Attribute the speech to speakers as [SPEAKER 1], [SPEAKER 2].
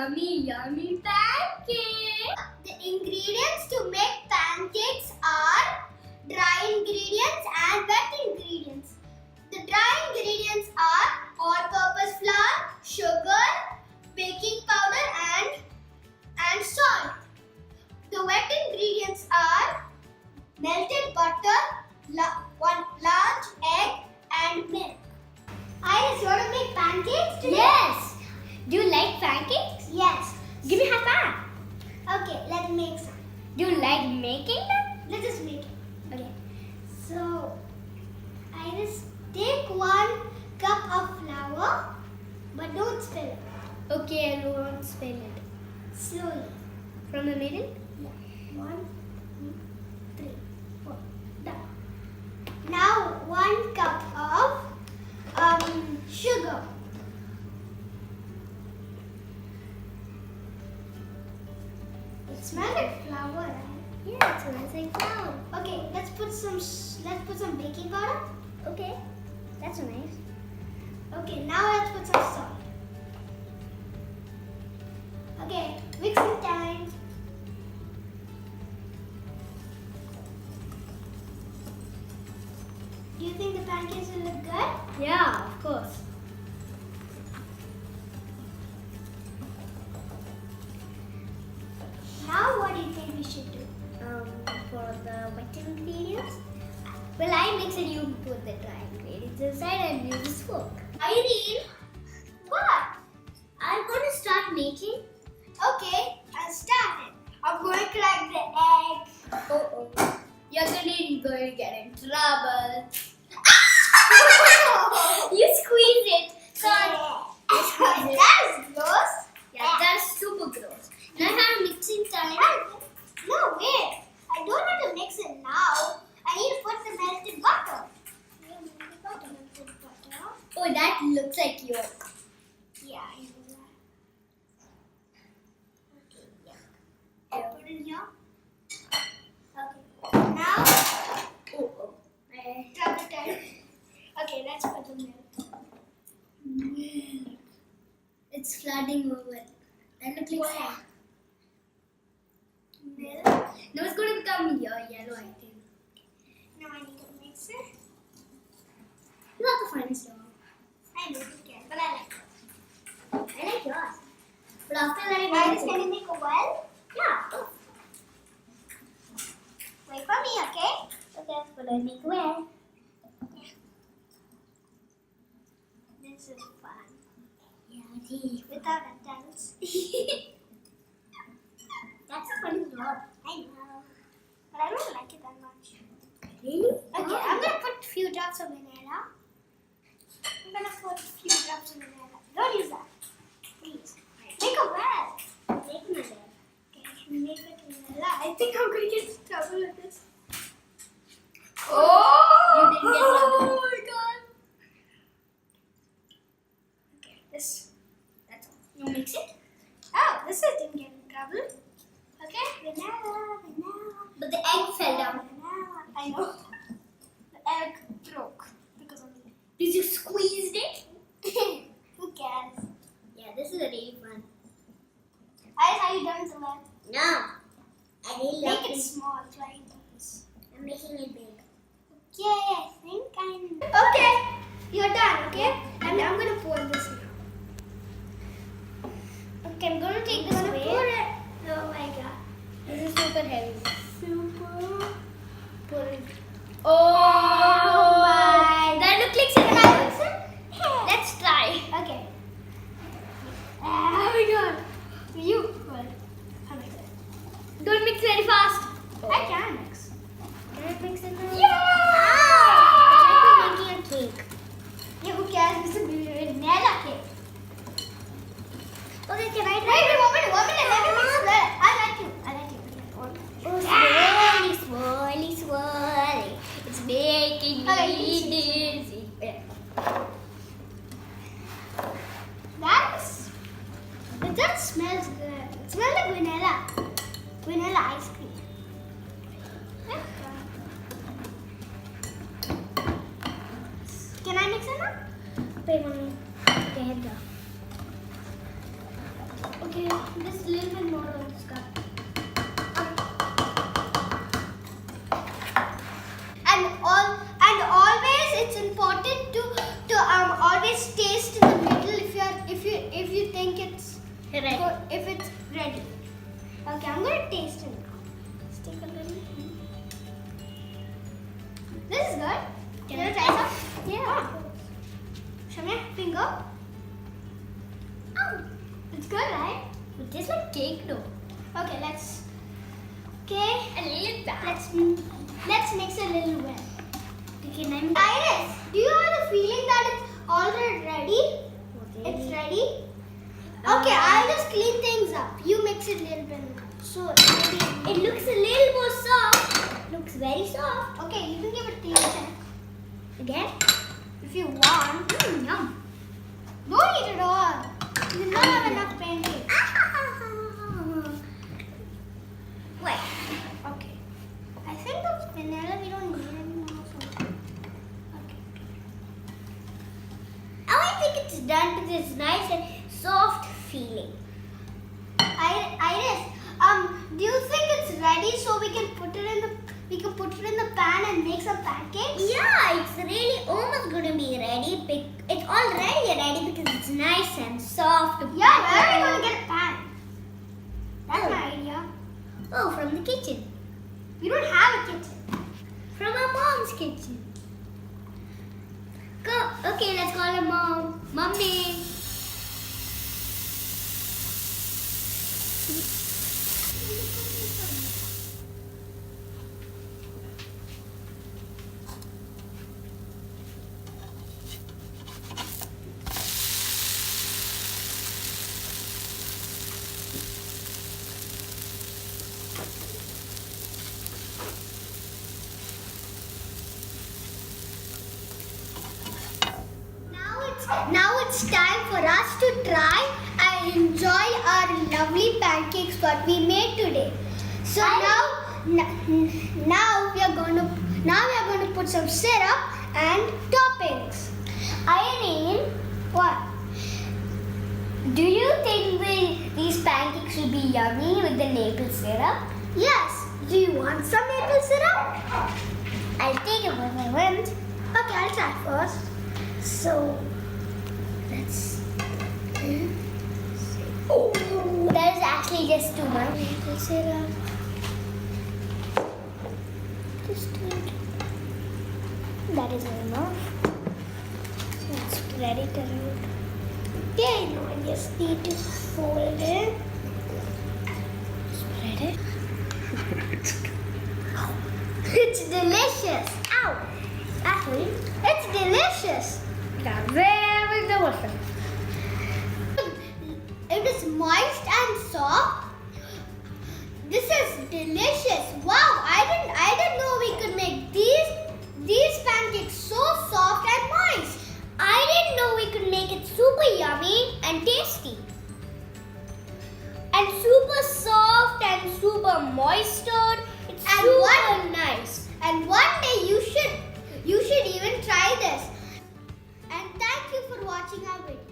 [SPEAKER 1] yummy pancakes.
[SPEAKER 2] The ingredients to make pancakes are dry ingredients and wet ingredients. The dry ingredients are all-purpose flour, sugar, baking powder and salt. The wet ingredients are melted butter, one large egg and milk. Iris, you want to make pancakes today?
[SPEAKER 1] Yes. Do you like pancakes?
[SPEAKER 2] Yes.
[SPEAKER 1] Give me high five.
[SPEAKER 2] Okay, let's make some.
[SPEAKER 1] Do you like making them?
[SPEAKER 2] Let's just make it.
[SPEAKER 1] Okay.
[SPEAKER 2] So, Iris, take 1 cup of flour, but don't spill it.
[SPEAKER 1] Okay, I won't spill it.
[SPEAKER 2] Slowly.
[SPEAKER 1] From the middle?
[SPEAKER 2] Yeah. 1, 2, 3, 4. Done. Now 1 cup of sugar. It smells like flour, right?
[SPEAKER 1] Yeah, it smells like flour.
[SPEAKER 2] Okay, let's put some baking powder.
[SPEAKER 1] Okay, that's nice.
[SPEAKER 2] Okay, now let's put some salt. Okay, mixing time. Do you think the pancakes will look good?
[SPEAKER 1] Yeah, of course.
[SPEAKER 2] Now what do you think we should do?
[SPEAKER 1] For the wet ingredients, well, I mix it. You put the dry ingredients inside and use this fork.
[SPEAKER 2] Irene, what?
[SPEAKER 1] I'm going to start making.
[SPEAKER 2] Okay, I'll start it. I'm going to crack the egg.
[SPEAKER 1] Oh, you're going to get in trouble. You squeeze it. God. You squeeze it.
[SPEAKER 2] That is gross.
[SPEAKER 1] Yeah, that's super gross. Now I have mixing time.
[SPEAKER 2] No, wait. I don't have to mix it now. I need to put the melted butter. Melted butter.
[SPEAKER 1] Oh, that looks like yolk.
[SPEAKER 2] Yeah, I know that. Okay, yeah. I'll put it here. Okay. Now, drop it down. Okay, let's put the milk.
[SPEAKER 1] It's flooding over. That looks like
[SPEAKER 2] Wow.
[SPEAKER 1] sand.
[SPEAKER 2] Milk.
[SPEAKER 1] Now it's going to become yellow, I think.
[SPEAKER 2] Now I need to mix it.
[SPEAKER 1] You have the finest dog.
[SPEAKER 2] I know you can, but I like it.
[SPEAKER 1] I like yours. But after that,
[SPEAKER 2] Iris, can you make a well?
[SPEAKER 1] Yeah.
[SPEAKER 2] Wait for me, okay?
[SPEAKER 1] Okay, but I make well.
[SPEAKER 2] This is fun.
[SPEAKER 1] Yeah, it is.
[SPEAKER 2] Without adults.
[SPEAKER 1] That's a funny dog.
[SPEAKER 2] I know. But I don't like it that much.
[SPEAKER 1] Really?
[SPEAKER 2] Okay, I'm gonna put a few drops of vanilla. I'm gonna put a few drops of vanilla. Don't use that. Please. Make a well.
[SPEAKER 1] Make my bed.
[SPEAKER 2] Okay, make it vanilla. I think I'm gonna get in trouble with this.
[SPEAKER 1] You didn't get trouble.
[SPEAKER 2] Oh my god. Okay, this. That's all.
[SPEAKER 1] You mix it?
[SPEAKER 2] Oh, this is didn't get in trouble. Okay, vanilla.
[SPEAKER 1] But the egg fell down.
[SPEAKER 2] Vanilla. I know. The egg broke because of me.
[SPEAKER 1] Did you squeeze it?
[SPEAKER 2] Who cares?
[SPEAKER 1] Yeah, this is really fun.
[SPEAKER 2] Iris, are you done with the well?
[SPEAKER 1] No. I really love
[SPEAKER 2] Make it
[SPEAKER 1] it.
[SPEAKER 2] small, like this.
[SPEAKER 1] I'm making it big.
[SPEAKER 2] Okay, I think I'm. Okay, you're done. Okay, and I'm gonna pour this now.
[SPEAKER 1] Okay, I'm going to take this
[SPEAKER 2] I'm gonna
[SPEAKER 1] away.
[SPEAKER 2] pour it. Oh my god.
[SPEAKER 1] This is super heavy.
[SPEAKER 2] Super.
[SPEAKER 1] Pour it.
[SPEAKER 2] Oh my.
[SPEAKER 1] That looks like
[SPEAKER 2] Can I
[SPEAKER 1] cinnamon.
[SPEAKER 2] mix it?
[SPEAKER 1] Let's try.
[SPEAKER 2] Okay. Oh my god. You pour it. I'll mix it.
[SPEAKER 1] Don't mix very fast.
[SPEAKER 2] I can mix.
[SPEAKER 1] Can I mix it now?
[SPEAKER 2] Yeah!
[SPEAKER 1] It's like we're making a cake.
[SPEAKER 2] Yeah, who cares? This is vanilla cake.
[SPEAKER 1] Okay, can I
[SPEAKER 2] Wait,
[SPEAKER 1] try?
[SPEAKER 2] 1 minute. Let me mix it. I like you.
[SPEAKER 1] Oh, swirly, swirly. It's making me dizzy.
[SPEAKER 2] That smells good. It smells like vanilla. Vanilla ice cream. Can I mix it now?
[SPEAKER 1] Wait, mommy. Okay, head down.
[SPEAKER 2] Okay.
[SPEAKER 1] Okay, just a little bit more on this cup.
[SPEAKER 2] And always it's important to always taste in the middle if you think it's
[SPEAKER 1] Ready.
[SPEAKER 2] good, if it's ready. Okay, I'm gonna taste it now. Let's take a little. This is good.
[SPEAKER 1] Can
[SPEAKER 2] You
[SPEAKER 1] I
[SPEAKER 2] wanna try some?
[SPEAKER 1] Yeah.
[SPEAKER 2] Show me a finger. Oh, it's good, right?
[SPEAKER 1] It tastes like cake though.
[SPEAKER 2] Okay, let's. Okay,
[SPEAKER 1] A little bit.
[SPEAKER 2] let's mix a little well.
[SPEAKER 1] Okay, I'm
[SPEAKER 2] Iris, do you have the feeling that it's already ready? It's ready? Okay, I'll just clean things up. You mix it a little bit.
[SPEAKER 1] So it looks a little more soft. Looks very soft.
[SPEAKER 2] Okay, you can give it a taste check
[SPEAKER 1] Again?
[SPEAKER 2] if you want.
[SPEAKER 1] Yum.
[SPEAKER 2] Don't eat it all. You will not have enough pancakes.
[SPEAKER 1] Wait.
[SPEAKER 2] Okay. I think the vanilla we don't need anymore. So. Okay.
[SPEAKER 1] I think it's done with this nice and soft feeling.
[SPEAKER 2] Iris, do you think it's ready so we can put it in the pan and make some pancakes?
[SPEAKER 1] Yeah, it's really almost going to be ready. It's already ready because it's nice and soft.
[SPEAKER 2] Yeah, where are we going to get a pan? That's
[SPEAKER 1] Oh.
[SPEAKER 2] my idea.
[SPEAKER 1] Oh, from the kitchen.
[SPEAKER 2] We don't have a kitchen.
[SPEAKER 1] From our mom's kitchen. Go. Okay, let's call her mom. Mommy.
[SPEAKER 2] Now it's time for us to try and enjoy our lovely pancakes what we made today. So now we are going to put some syrup and toppings.
[SPEAKER 1] Irene,
[SPEAKER 2] What?
[SPEAKER 1] do you think these pancakes will be yummy with the maple syrup?
[SPEAKER 2] Yes. Do you want some maple syrup?
[SPEAKER 1] I'll take it when I want.
[SPEAKER 2] Okay, I'll try first.
[SPEAKER 1] So, let's. Oh, that is actually just too much maple syrup. Just do it. That is enough. Let's spread it around.
[SPEAKER 2] Okay, now I just need to fold it.
[SPEAKER 1] Spread it.
[SPEAKER 2] It's delicious.
[SPEAKER 1] Ow! Actually,
[SPEAKER 2] It's delicious.
[SPEAKER 1] that's very delicious.
[SPEAKER 2] It is moist and soft. This is delicious. Wow, I didn't know we could make these pancakes so soft and moist.
[SPEAKER 1] I didn't know we could make it super yummy and tasty. And super soft and super moistured. It's
[SPEAKER 2] And
[SPEAKER 1] super nice.
[SPEAKER 2] And one day you should even try this. And thank you for watching our video.